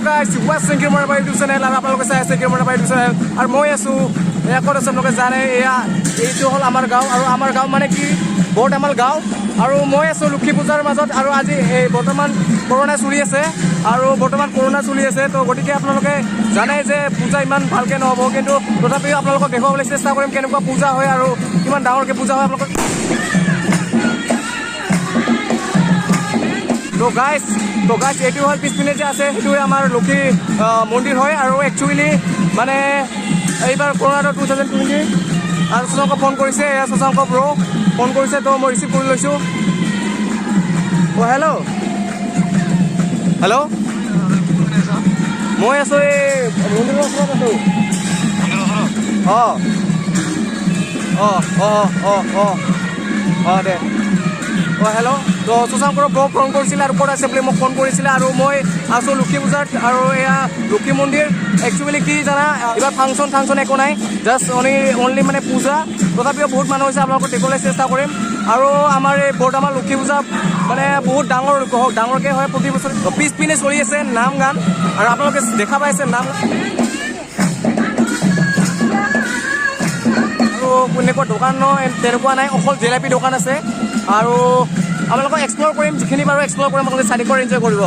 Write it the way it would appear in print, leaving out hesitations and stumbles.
guys, watching Nemrasong YouTube channel আৰু আপোনালোকে চাই আছে Nemrasong YouTube channel আৰু মই আছো এয়া ক'ত আছে আপোনালোকে জানে এয়া এইটো হ'ল আমাৰ গাঁও আৰু আমাৰ গাঁও মানে কি বৰদামাল গাঁও আৰু মই আছো লক্ষীপূজাৰ মাজত আৰু আজি এই বৰ্তমান কৰোনা চলি আছে আৰু বৰ্তমান কৰোনা চলি আছে তো গতিকে আপোনালোকে জানে যে পূজা ইমান ভালকৈ নহ'ব কিন্তু তথাপিও আপোনালোকক দেখুৱাবলৈ চেষ্টা কৰিম কেনেকুৱা পূজা হয় আৰু কিমান ডাঙৰকৈ পূজা হয় আপোনালোকক তো গাইজ এইটো হ'ল পিছপিনে যে আছে সেইটোৱে আমাৰ লক্ষী মন্দিৰ হয় আৰু একচুৱেলি মানে এইবাৰ কৰোনাটো 2020 আৰু শশাংক ফোন কৰিছে এয়া শশাংক ব্ৰ ফোন কৰিছে তো মই ৰিচিভ কৰি লৈছোঁ অ' হেল্ল' মই আছোঁ এই মন্দিৰৰ ওচৰত আছোঁ অঁ দে অঁ হেল্ল' তো শশাংকৰ ব্ৰ ফোন কৰিছিলে আৰু ক'ত আছে বুলি মোক ফোন কৰিছিলে আৰু মই আছোঁ লক্ষীপূজাত আৰু এয়া লক্ষী মন্দিৰ একচুৱেলি কি জানা এইবাৰ ফাংচন একো নাই জাষ্ট অনলি মানে পূজা তথাপিও বহুত মানুহ হৈছে আপোনালোকক দেখুৱাবলৈ চেষ্টা কৰিম আৰু আমাৰ এই বৰদামাল লক্ষী পূজা মানে বহুত ডাঙৰকৈ হয় প্ৰতি বছৰ পিছপিনে চলি আছে নাম গান আৰু আপোনালোকে দেখা পাইছে নাম আৰু এনেকুৱা দোকান তেনেকুৱা নাই অকল জেলেপি দোকান আছে আৰু আপোনালোকক এক্সপ্ল'ৰ কৰিম যিখিনি বাৰু এক্সপ্ল'ৰ কৰিম আপোনালোকে চাৰিকৰ এনজয় কৰিব